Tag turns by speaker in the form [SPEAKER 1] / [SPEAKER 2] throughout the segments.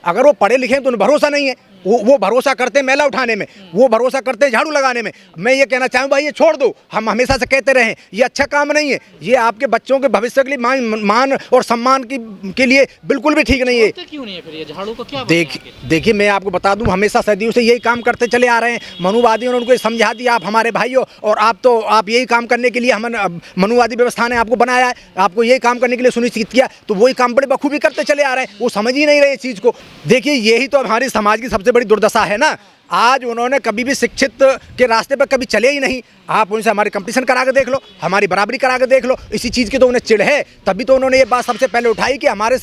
[SPEAKER 1] अगर वो पढ़े लिखे हैं तो उन्हें भरोसा नहीं है, वो भरोसा करते हैं मैला उठाने में, वो भरोसा करते हैं झाड़ू लगाने में। मैं ये कहना चाहूँ भाई ये छोड़ दो, हम हमेशा से कहते रहे ये अच्छा काम नहीं है, ये आपके बच्चों के भविष्य के लिए मान और सम्मान के लिए बिल्कुल भी ठीक नहीं है।
[SPEAKER 2] क्यों नहीं है फिर ये झाड़ू को क्या?
[SPEAKER 1] देखिए मैं आपको बता दूं, हमेशा सदियों से यही काम करते चले आ रहे हैं। मनुवादियों ने उनको समझा दिया आप हमारे भाई हो और आप यही काम करने के लिए, हम मनुवादी व्यवस्था ने आपको बनाया है, आपको यही काम करने के लिए सुनिश्चित किया, तो वही काम बड़े बखूबी करते चले आ रहे हैं। वो समझ ही नहीं रहे इस चीज़ को। देखिए यही तो हमारे समाज की सबसे बड़ी दुर्दशा है ना। आज उन्होंने कभी भी शिक्षित के रास्ते पर कभी चले ही नहीं। आप उनसे हमारी कंपटीशन करा के देख लो, हमारी बराबरी करा के देख लो, इसी चीज़ की तो उन्हें चिढ़ है। तभी तो उन्होंने ये बात सबसे पहले उठाई कि हमारे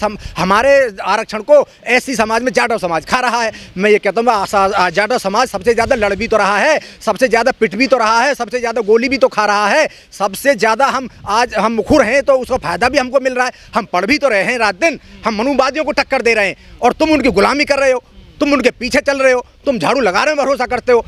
[SPEAKER 1] आरक्षण को एससी समाज में जाटव समाज खा रहा है। मैं ये कहता हूँ जाटव समाज सबसे ज़्यादा लड़ भी तो रहा है, सबसे ज़्यादा पिट भी तो रहा है, सबसे ज़्यादा गोली भी तो खा रहा है, सबसे ज़्यादा हम मुखर हैं तो उसका फ़ायदा भी हमको मिल रहा है। हम पढ़ भी तो रहे हैं रात दिन, हम मनुवादियों को टक्कर दे रहे हैं और तुम उनकी गुलामी कर रहे हो, तुम उनके पीछे चल रहे हो, तुम झाड़ू लगा रहे हो, भरोसा करते हो।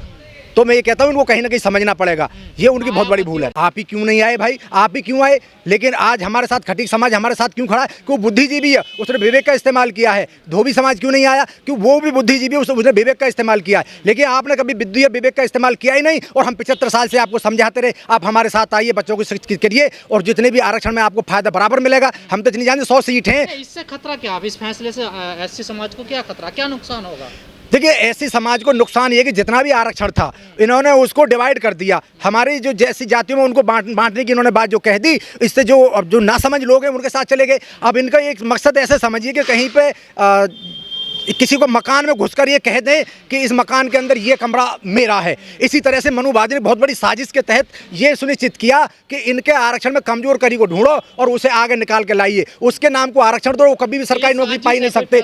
[SPEAKER 1] तो मैं ये कहता हूँ इनको कहीं ना कहीं समझना पड़ेगा, ये उनकी बहुत बड़ी भूल है। आप ही क्यों नहीं आए भाई, आप ही क्यों आए? लेकिन आज हमारे साथ खटीक समाज हमारे साथ क्यों खड़ा है? क्यों बुद्धिजीवी है, उसने विवेक का इस्तेमाल किया है। धोबी समाज क्यों नहीं आया? क्यों वो भी बुद्धिजीवी, उसने विवेक का इस्तेमाल किया है। लेकिन आपने कभी बुद्धि या विवेक का इस्तेमाल किया ही नहीं और हम 75 साल से आपको समझाते रहे आप हमारे साथ आइए, बच्चों को शिक्षित करिए और जितने भी आरक्षण में आपको फायदा बराबर मिलेगा। हम तो इतनी जानते 100 सीट हैं।
[SPEAKER 2] इससे खतरा क्या, इस फैसले से एससी समाज को क्या खतरा, क्या नुकसान होगा?
[SPEAKER 1] देखिए एससी समाज को नुकसान ये कि जितना भी आरक्षण था इन्होंने उसको डिवाइड कर दिया। हमारी जो जैसी जातियों में उनको बांटने की इन्होंने बात जो कह दी, इससे जो नासमझ लोग हैं उनके साथ चले गए। अब इनका एक मकसद ऐसे समझिए कि कहीं पे किसी को मकान में घुसकर ये कह दें कि इस मकान के अंदर ये कमरा मेरा है। इसी तरह से मनुवादी ने बहुत बड़ी साजिश के तहत ये सुनिश्चित किया कि इनके आरक्षण में कमजोर कड़ी को ढूंढो और उसे आगे निकाल के लाइए, उसके नाम को आरक्षण दो, वो कभी भी सरकारी नौकरी पाई नहीं सकते।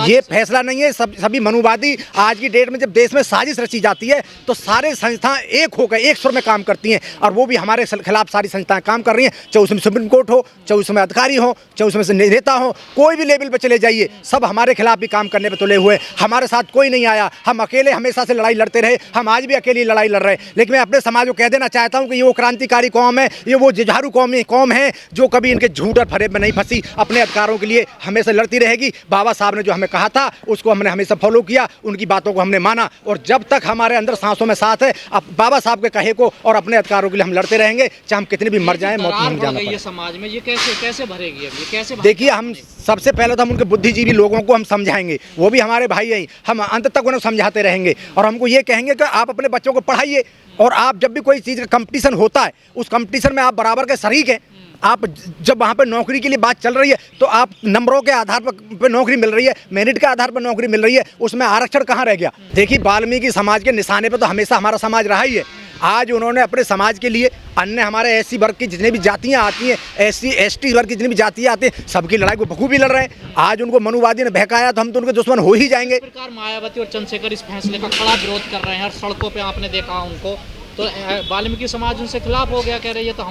[SPEAKER 1] ये फैसला नहीं है। सभी मनुवादी आज की डेट में जब देश में साजिश रची जाती है तो सारे संस्थाएं एक होकर एक सुर में काम करती हैं और वो भी हमारे खिलाफ सारी संस्थाएं काम कर रही हैं। चाहे उसमें सुप्रीम कोर्ट हो, चाहे उसमें अधिकारी हो, चाहे उसमें से नेता हो, कोई भी लेवल पर चले जाइए, सब हमारे खिलाफ भी काम करने पे तुले हुए। हमारे साथ कोई नहीं आया, हम अकेले हमेशा से लड़ाई लड़ते रहे, हम आज भी अकेली लड़ाई लड़ रहे हैं। लेकिन मैं अपने समाज को कह देना चाहता हूं कि ये वो क्रांतिकारी कौम है, ये वो जुझारू कौम है जो कभी इनके झूठ और फरेब में नहीं फंसी, अपने अधिकारों के लिए हमेशा लड़ती रहेगी। बाबा साहब ने जो हमें कहा था उसको हमने हमेशा फॉलो किया, उनकी बातों को हमने माना और जब तक हमारे अंदर सांसों में साथ है, अब बाबा साहब के कहे को और अपने अधिकारों के लिए हम लड़ते रहेंगे, चाहे हम कितने भी मर जाएं, मौत नहीं जाना पड़े।
[SPEAKER 2] समाज में ये कैसे भरेगी, ये कैसे?
[SPEAKER 1] देखिए हम सबसे पहले तो हम उनके बुद्धिजीवी लोगों को हम समझाएंगे, वो भी हमारे भाई हैं, हम अंत तक उन्हें समझाते रहेंगे और हमको ये कहेंगे कि आप अपने बच्चों को पढ़ाइए और आप जब भी कोई चीज़ का कंपटीशन होता है उस कंपटीशन में आप बराबर के शरीक हैं। आप जब वहाँ पर नौकरी के लिए बात चल रही है तो आप नंबरों के आधार पर नौकरी मिल रही है, मेरिट के आधार पर नौकरी मिल रही है, उसमें आरक्षण कहाँ रह गया? देखिए वाल्मीकि समाज के निशाने पर तो हमेशा हमारा समाज रहा ही है। आज उन्होंने अपने समाज के लिए अन्य हमारे एससी वर्ग की जितनी भी जातियाँ आती हैं, एससी एसटी वर्ग की जितनी भी जातियाँ आती हैं, सबकी लड़ाई को बखूबी लड़ रहे हैं। आज उनको मनुवादी ने बहकाया तो हम तो उनके दुश्मन हो ही जाएंगे।
[SPEAKER 2] सरकार मायावती और चंद्रशेखर इस फैसले का कड़ा विरोध कर रहे हैं, हर सड़कों पे आपने देखा उनको, तो वाल्मीकि समाज उनसे खिलाफ हो गया, कह रही है तो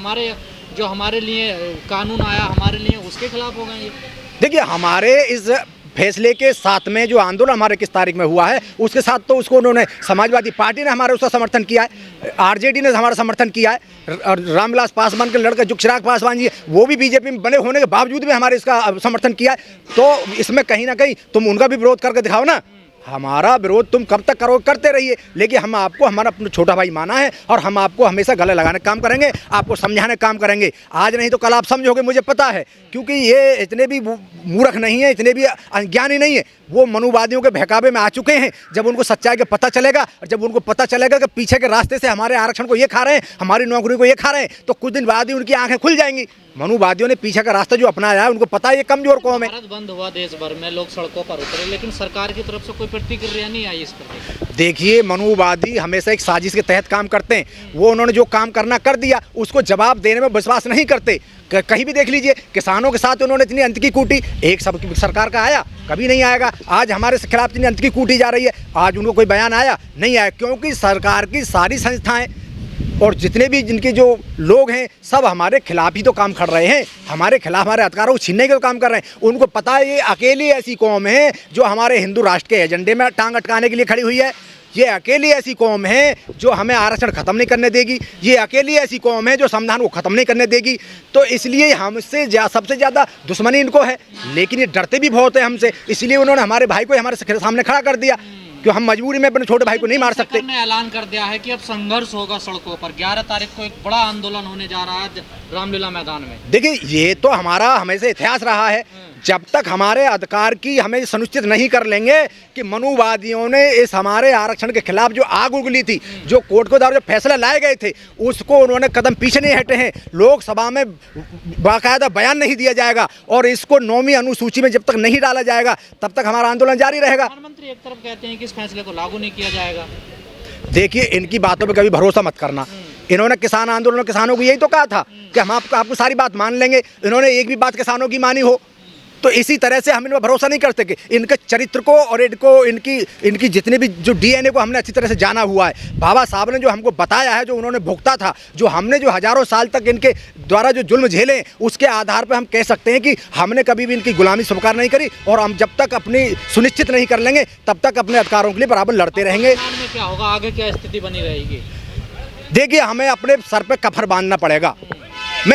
[SPEAKER 2] हमारे लिए कानून आया हमारे लिए उसके खिलाफ हो गए। देखिए
[SPEAKER 1] हमारे इस फैसले के साथ में जो आंदोलन हमारे किस तारीख में हुआ है उसके साथ तो उसको उन्होंने समाजवादी पार्टी ने हमारे उसका समर्थन किया है, आरजेडी ने हमारा समर्थन किया है और रामविलास पासवान के लड़के जो चिराग पासवान जी वो भी बीजेपी में बने होने के बावजूद भी हमारे इसका समर्थन किया है। तो इसमें कहीं ना कहीं तुम उनका भी विरोध करके दिखाओ ना। हमारा विरोध तुम कब तक करो, करते रहिए, लेकिन हम आपको हमारा अपना छोटा भाई माना है और हम आपको हमेशा गले लगाने का काम करेंगे, आपको समझाने का काम करेंगे। आज नहीं तो कल आप समझोगे, मुझे पता है, क्योंकि ये इतने भी मूर्ख नहीं है, इतने भी अज्ञानी नहीं है। वो मनुवादियों के बहकावे में आ चुके हैं। जब उनको सच्चाई का पता चलेगा और जब उनको पता चलेगा कि पीछे के रास्ते से हमारे आरक्षण को ये खा रहे हैं, हमारी नौकरी को ये खा रहे हैं, तो कुछ दिन बाद ही उनकी आंखें खुल जाएंगी। मनुवादियों ने पीछे का रास्ता जो अपनाया है उनको पता है ये कमजोर कौम है।
[SPEAKER 2] भारत बंद हुआ, देश भर में लोग सड़कों पर उतरे, लेकिन सरकार की तरफ से कोई प्रतिक्रिया नहीं आई इस पर।
[SPEAKER 1] देखिए मनुवादी हमेशा एक साजिश के तहत काम करते हैं। वो उन्होंने जो काम करना कर दिया, उसको जवाब देने में विश्वास नहीं करते। कहीं भी देख लीजिए, किसानों के साथ उन्होंने इतनी अंत की कूटी, एक सब सरकार का आया, कभी नहीं आएगा। आज हमारे खिलाफ इतनी अंत की कूटी जा रही है, आज उनको कोई बयान आया नहीं आया, क्योंकि सरकार की सारी संस्थाएं और जितने भी जिनके जो लोग हैं सब हमारे खिलाफ ही तो काम कर रहे हैं, हमारे खिलाफ हमारे अधिकारों को छीनने के काम कर रहे हैं। उनको पता है ये अकेली ऐसी कौम है जो हमारे हिंदू राष्ट्र के एजेंडे में टांग अटकाने के लिए खड़ी हुई है। ये अकेली ऐसी कौम है जो हमें आरक्षण ख़त्म नहीं करने देगी, ये अकेली ऐसी कौम है जो संविधान को ख़त्म नहीं करने देगी। तो इसलिए हमसे सबसे ज़्यादा दुश्मनी इनको है, लेकिन ये डरते भी बहुत है हमसे, इसलिए उन्होंने हमारे भाई को हमारे सामने खड़ा कर दिया कि हम मजबूरी में अपने छोटे भाई को नहीं मार सकते।
[SPEAKER 2] सरकार ने ऐलान कर दिया है कि अब संघर्ष होगा सड़कों पर, 11 तारीख को एक बड़ा आंदोलन होने जा रहा है रामलीला मैदान में।
[SPEAKER 1] देखिए ये तो हमारा हमेशा इतिहास रहा है, जब तक हमारे अधिकार की हमें सुनिश्चित नहीं कर लेंगे कि मनुवादियों ने इस हमारे आरक्षण के खिलाफ जो आग उगली थी, जो कोर्ट के द्वारा जो फैसला लाए गए थे, उसको उन्होंने कदम पीछे नहीं हटे हैं। लोकसभा में बाकायदा बयान नहीं दिया जाएगा और इसको 9वीं अनुसूची में जब तक नहीं डाला जाएगा तब तक हमारा आंदोलन जारी रहेगा।
[SPEAKER 2] प्रधानमंत्री एक तरफ कहते हैं कि इस फैसले को लागू नहीं किया जाएगा।
[SPEAKER 1] देखिए इनकी बातों पे कभी भरोसा मत करना। इन्होंने किसान आंदोलन किसानों को यही तो कहा था कि हम आपको सारी बात मान लेंगे, इन्होंने एक भी बात किसानों की मानी हो। तो इसी तरह से हम इन पर भरोसा नहीं कर सके। इनके चरित्र को और इनकी जितने भी जो डीएनए को हमने अच्छी तरह से जाना हुआ है। बाबा साहब ने जो हमको बताया है, जो उन्होंने भुगता था, जो हमने जो हज़ारों साल तक इनके द्वारा जो जुल्म झेले, उसके आधार पर हम कह सकते हैं कि हमने कभी भी इनकी गुलामी स्वीकार नहीं करी और हम जब तक अपनी सुनिश्चित नहीं कर लेंगे तब तक अपने अधिकारों के लिए बराबर लड़ते रहेंगे।
[SPEAKER 2] में क्या होगा, आगे क्या स्थिति बनी रहेगी?
[SPEAKER 1] देखिए हमें अपने सर पे कफर बांधना पड़ेगा।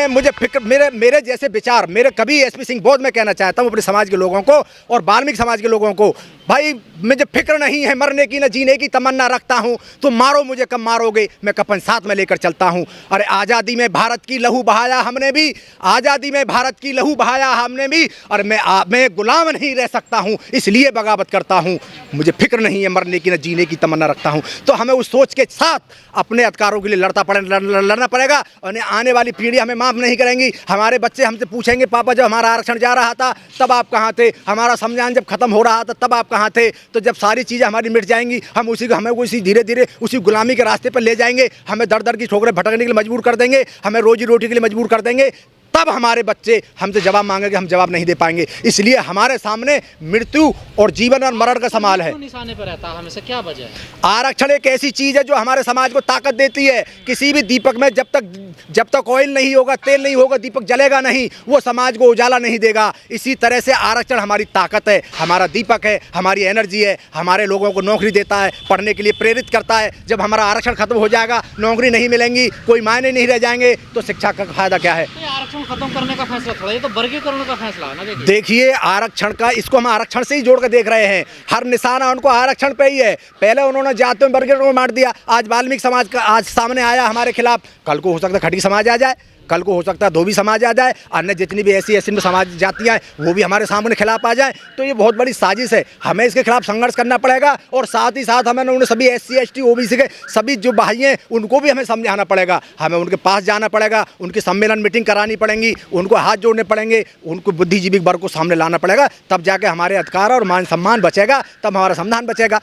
[SPEAKER 1] मुझे फिक्र मेरे जैसे विचार मेरे कभी एसपी सिंह बौद्ध में कहना चाहता हूँ अपने समाज के लोगों को और वाल्मीकि समाज के लोगों को, भाई मुझे फिक्र नहीं है मरने की, न जीने की तमन्ना रखता हूँ। तुम मारो मुझे कब मारोगे, मैं कफन साथ में लेकर चलता हूँ। अरे आज़ादी में भारत की लहू बहाया हमने भी, आज़ादी में भारत की लहू बहाया हमने भी, और मैं गुलाम नहीं रह सकता हूँ, इसलिए बगावत करता हूँ। मुझे फिक्र नहीं है मरने की, न जीने की तमन्ना रखता हूँ। तो हमें उस सोच के साथ अपने अधिकारों के लिए लड़ना पड़ेगा और आने वाली पीढ़ी हमें माफ़ नहीं करेंगी। हमारे बच्चे हमसे पूछेंगे पापा जब हमारा आरक्षण जा रहा था तब आप कहाँ थे, हमारा संविधान जब खत्म हो रहा था तब आप कहाँ थे। तो जब सारी चीज़ें हमारी मिट जाएंगी हमें उसी धीरे धीरे उसी गुलामी के रास्ते पर ले जाएंगे, हमें दर दर की ठोकरें भटकने के लिए मजबूर कर देंगे, हमें रोजी रोटी के लिए मजबूर कर देंगे। तब हमारे बच्चे हमसे जवाब मांगेंगे, हम जवाब नहीं दे पाएंगे। इसलिए हमारे सामने मृत्यु और जीवन और मरण का सवाल है।
[SPEAKER 2] निशाने पर रहता है हमेशा, क्या वजह है?
[SPEAKER 1] आरक्षण एक ऐसी चीज़ है जो हमारे समाज को ताकत देती है। किसी भी दीपक में जब तक ऑयल नहीं होगा, तेल नहीं होगा, दीपक जलेगा नहीं, वो समाज को उजाला नहीं देगा। इसी तरह से आरक्षण हमारी ताकत है, हमारा दीपक है, हमारी एनर्जी है, हमारे लोगों को नौकरी देता है, पढ़ने के लिए प्रेरित करता है। जब हमारा आरक्षण खत्म हो जाएगा, नौकरी नहीं मिलेंगी, कोई मायने नहीं रह जाएंगे, तो शिक्षा का फायदा क्या है?
[SPEAKER 2] आरक्षण खत्म करने का फैसला थोड़ा, ये तो वर्गीकरण का फैसला है ना।
[SPEAKER 1] देखिए आरक्षण का, इसको हम आरक्षण से ही जोड़ कर देख रहे हैं। हर निशाना उनको आरक्षण पे ही है। पहले उन्होंने जातियों में वर्गीकरण को मार दिया, आज वाल्मीकि समाज का आज सामने आया हमारे खिलाफ, कल को हो सकता है खटी समाज आ जाए, कल को हो सकता है धोबी समाज आ जाए, अन्य जितनी भी ऐसी समाज जातियाँ हैं वो भी हमारे सामने खिलाफ आ जाए। तो ये बहुत बड़ी साजिश है, हमें इसके खिलाफ संघर्ष करना पड़ेगा और साथ ही साथ हमें उन सभी SC ST OBC के सभी जो भाई हैं उनको भी हमें समझाना पड़ेगा। हमें उनके पास जाना पड़ेगा, उनकी सम्मेलन मीटिंग करानी पड़ेंगी, उनको हाथ जोड़ने पड़ेंगे, उनको बुद्धिजीवी वर्ग को सामने लाना पड़ेगा। तब जाके हमारे अधिकार और मान सम्मान बचेगा, तब हमारा संविधान बचेगा।